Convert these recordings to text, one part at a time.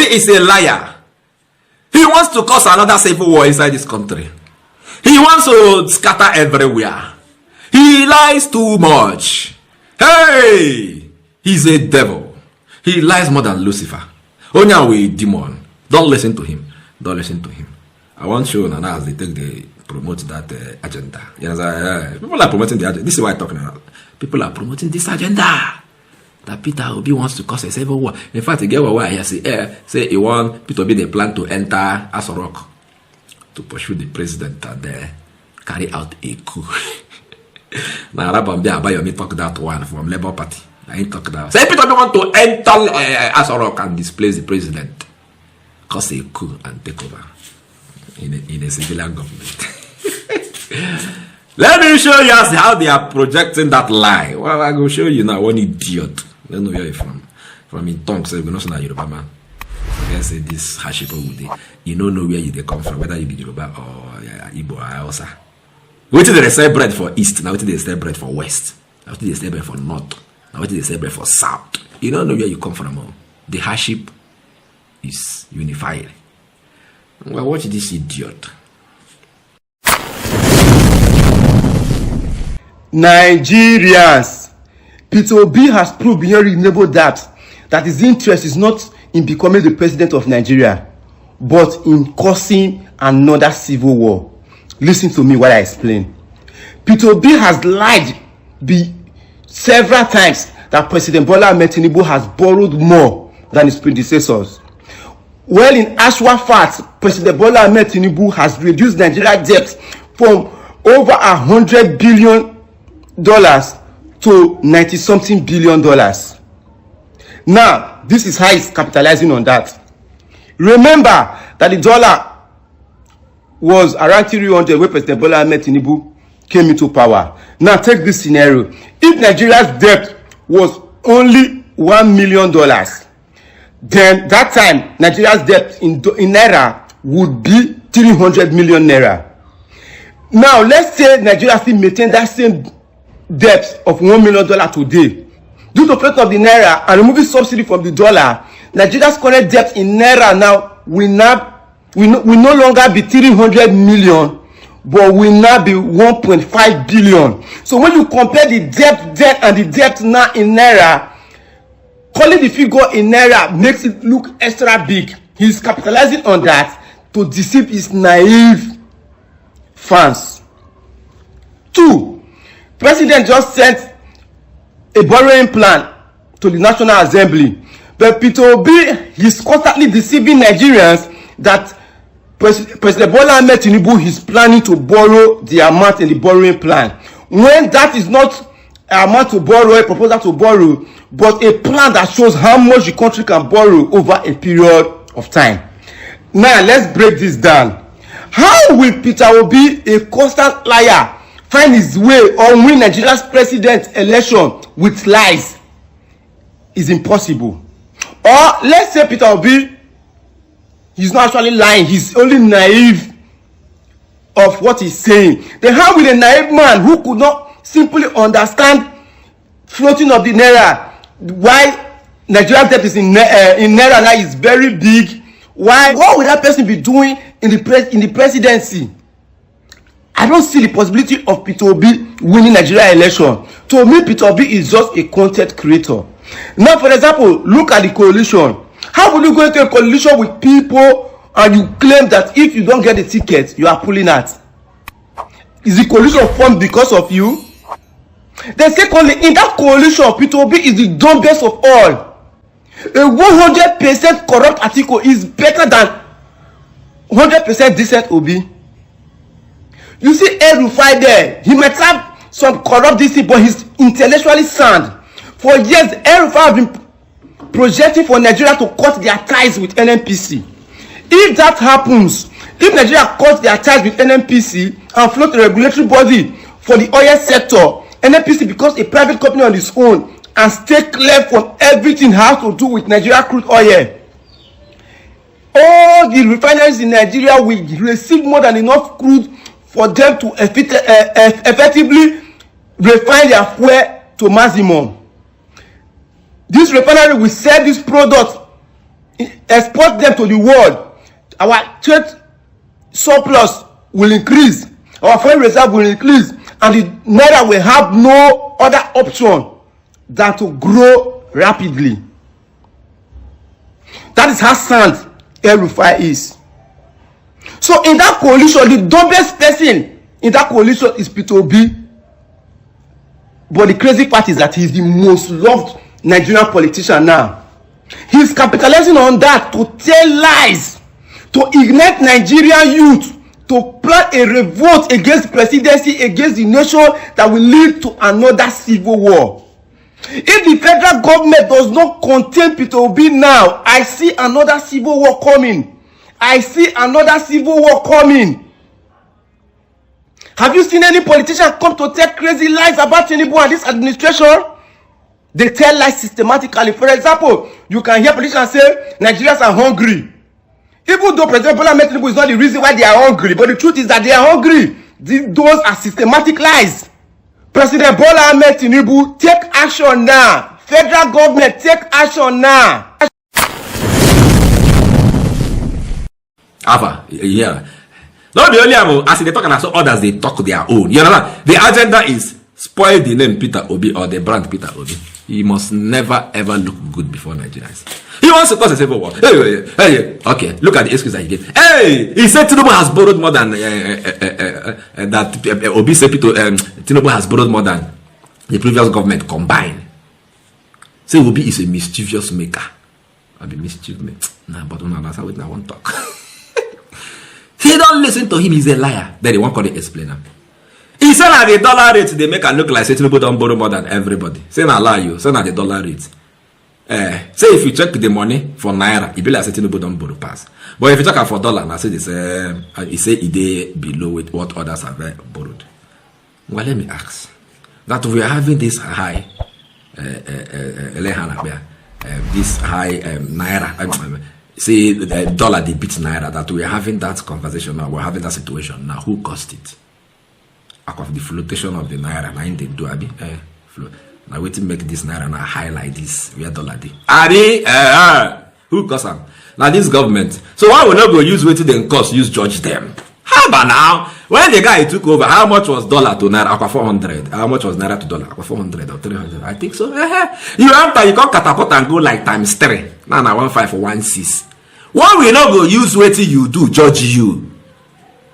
is a liar. He wants to cause another civil war inside this country. He wants to scatter everywhere. He lies too much. Hey! He's a devil. He lies more than Lucifer. Only a demon. Don't listen to him. Don't listen to him. I want to show now as they promote that agenda. Yes, people are promoting the agenda. This is why I'm talking about. People are promoting this agenda. That Peter Obi wants to cause a civil war. In fact, get what I say he want Peter Obi, they plan to enter Asorok to pursue the president and carry out a coup. Now, Abayomi talk that one from Labour Party. I ain't talk that. Say Peter Obi want to enter Asorok and displace the president, cause a coup and take over in a civilian government. Let me show you how they are projecting that lie. Well, I will show you now one idiot. I don't know where you're from. From in tongues, so we're not saying Yoruba man. I say this Hashipo would you don't know where you come from, whether you be Yoruba or Igbo or Hausa. What did they say bread for east? Now what did they say bread for west? Now what did they say bread for north? Now what did they say bread for south? You don't know where you come from. The hardship is unified. Well, watch this idiot. Nigerians, Peter Obi has proved beyond reasonable doubt that his interest is not in becoming the president of Nigeria, but in causing another civil war. Listen to me while I explain. Peter Obi has lied several times that President Bola Ahmed Tinubu has borrowed more than his predecessors. Well, in actual fact, President Bola Ahmed Tinubu has reduced Nigeria's debt from over $100 billion to 90-something billion dollars. Now, this is how he's capitalizing on that. Remember that the dollar was around 300 when President Bola Ahmed Tinubu came into power. Now, take this scenario. If Nigeria's debt was only $1 million, then that time Nigeria's debt in naira would be 300 million naira. Now, let's say Nigeria still maintain that same debt of $1 million today. Due to the effect of the naira and removing subsidy from the dollar, Nigeria's current debt in naira now will no longer be 300 million, but will now be 1.5 billion. So when you compare the debt then and the debt now in naira, calling the figure in naira makes it look extra big. He's capitalizing on that to deceive his naive fans. 2. President just sent a borrowing plan to the National Assembly, but Peter Obi is constantly deceiving Nigerians that President Bola Ahmed Tinubu is planning to borrow the amount in the borrowing plan, when that is not an amount to borrow, a proposal to borrow, but a plan that shows how much the country can borrow over a period of time. Now, let's break this down. How will Peter Obi, a constant liar, find his way or win Nigeria's president election with lies? Is impossible. Or let's say Peter Obi, he's not actually lying, he's only naive of what he's saying. Then how will a naive man who could not simply understand floating of the naira, why Nigeria's debt is in naira now is very big, what will that person be doing in the presidency? I don't see the possibility of Peter Obi winning Nigeria election. To me, Peter Obi is just a content creator. Now, for example, look at the coalition. How will you go into a coalition with people and you claim that if you don't get the ticket, you are pulling out? Is the coalition formed because of you? Then secondly, in that coalition, Peter Obi is the dumbest of all. A 100% corrupt Atiku is better than 100% decent Obi. You see El-Rufai there, he might have some corrupt DC, but he's intellectually sound. For years, El-Rufai have been projecting for Nigeria to cut their ties with NNPC. If that happens, if Nigeria cuts their ties with NNPC and float a regulatory body for the oil sector, NNPC becomes a private company on its own and stay clear from everything has to do with Nigeria crude oil. All the refineries in Nigeria will receive more than enough crude for them to effectively refine their fuel to maximum. This refinery will sell this product export them to the world, our trade surplus will increase, our foreign reserve will increase, and the naira will have no other option than to grow rapidly. That is how sound El-Rufai is. So in that coalition, the dumbest person in that coalition is Peter Obi. But the crazy part is that he's the most loved Nigerian politician now. He's capitalizing on that to tell lies, to ignite Nigerian youth, to plan a revolt against presidency, against the nation that will lead to another civil war. If the federal government does not contain Peter Obi now, I see another civil war coming. I see another civil war coming. Have you seen any politician come to tell crazy lies about Tinubu and this administration? They tell lies systematically. For example, you can hear politicians say Nigerians are hungry. Even though President Bola Ahmed Tinubu is not the reason why they are hungry, but the truth is that they are hungry. Those are systematic lies. President Bola Ahmed Tinubu, take action now. Federal government, take action now. Ava, yeah. Not the only as they talk and so others they talk their own. You know, the agenda is spoil the name Peter Obi or the brand Peter Obi. He must never ever look good before Nigerians. He wants to cause a civil war. Hey, okay, look at the excuse that he gave. Hey, he said Tinubu has borrowed more than that. Obi said Tinubu has borrowed more than the previous government combined. Say Obi is a mischievous maker. I'll be mischief maker. Nah, but that's how I won't talk. He don't listen to him, he's a liar. Then he won't call it explainer. He said that the dollar rate they make and look like say Tinubu don't borrow more than everybody. Say na lie you, say na the dollar rate. Say if you check the money for naira, it be like say Tinubu don't borrow pass. But if you check for dollar, now say this he say it dey below with what others have borrowed. Well, let me ask that we are having this high this high naira. See the dollar they beat naira, that we are having that conversation now, we're having that situation now. Who caused it? Of the flotation of the naira, now they do now wait to make this naira now high like this where dollar dey. Who caused them? Now this government. So why will not go use waiting then cost use judge them? How about now? When the guy took over, how much was dollar to naira? 400. How much was naira to dollar? 400 or 300? I think so. You enter, you come catapult and go like times 3. Now 1516. Why we not go use waiting you do judge you?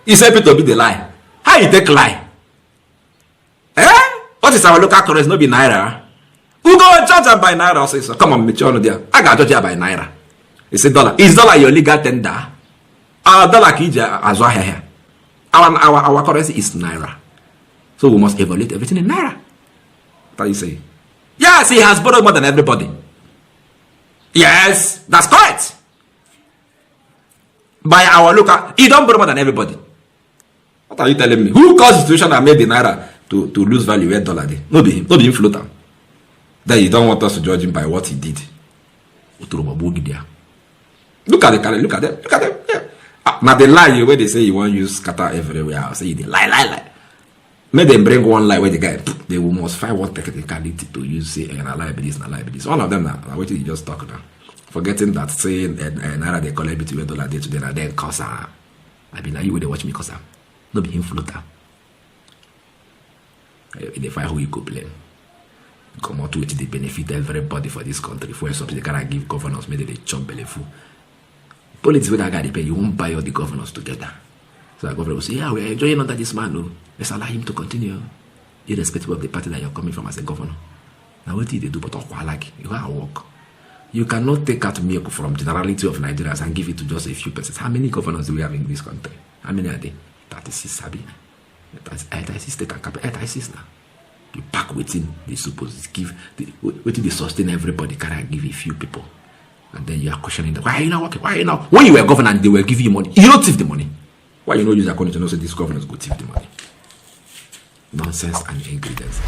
He said Peter Obi the lie. How you take lie? What is our local currency? No be naira. Who go judge her by naira? Say so. Come on, Michono there. I got judge her by naira. He said dollar. Is dollar your legal tender? Our dollar kija as well here. Our currency is naira. So we must evaluate everything in naira. What you say? Yes, he has borrowed more than everybody. Yes, that's correct. By our local, he don't borrow more than everybody. What are you telling me? Who caused the situation that made the naira to lose value where dollar did? Not him floater. Then you don't want us to judge him by what he did. Look at them. Yeah. Now the lie where they say you want to use scatter everywhere, I'll say they lie. May them bring one lie where the guy they will must find one technicality to use say and a lie be this. All of them now. What you just talk now. Forgetting that saying naira they collect between dollar day to day and then cause I be like you when they watch me cause no be him floater. They find who you could blame. Come out with the benefit everybody for this country. For something they cannot give governors, maybe they chop belly full. Politics with that guy they pay, you won't buy all the governors together. So the governor will say, yeah, we are enjoying under this man, no. Let's allow him to continue, irrespective of the party that you're coming from as a governor. Now what did they do but like you gotta work. You cannot take out milk from generality of Nigerians and give it to just a few persons. How many governors do we have in this country? How many are they? 36 Sabi. 36 take a couple 36 now. You pack within they supposed to give within they sustain everybody, can I give a few people? And then you are questioning them. Why are you not working? Why are you not? When you were governor, they were giving you money. You don't thief the money. Why you not use according to know say these governors go thief the money? Nonsense and ingredients.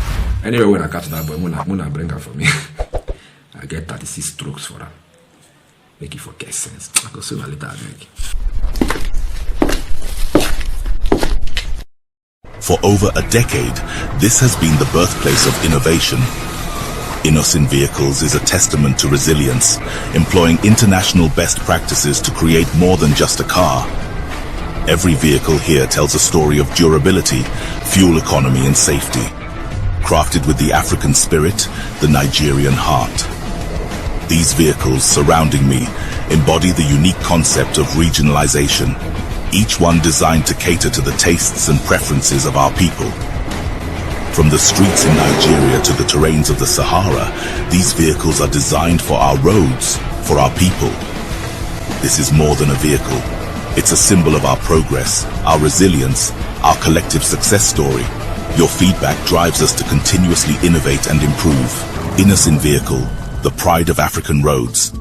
Anyway, when I catch that boy, Muna bring her for me. I get 36 strokes for her. Make it for get sense. I go sooner or later, I beg. For over a decade, this has been the birthplace of innovation. Innocent Vehicles is a testament to resilience, employing international best practices to create more than just a car. Every vehicle here tells a story of durability, fuel economy and safety. Crafted with the African spirit, the Nigerian heart. These vehicles surrounding me embody the unique concept of regionalization, each one designed to cater to the tastes and preferences of our people. From the streets in Nigeria to the terrains of the Sahara, these vehicles are designed for our roads, for our people. This is more than a vehicle. It's a symbol of our progress, our resilience, our collective success story. Your feedback drives us to continuously innovate and improve. Innocent Vehicle, the pride of African roads.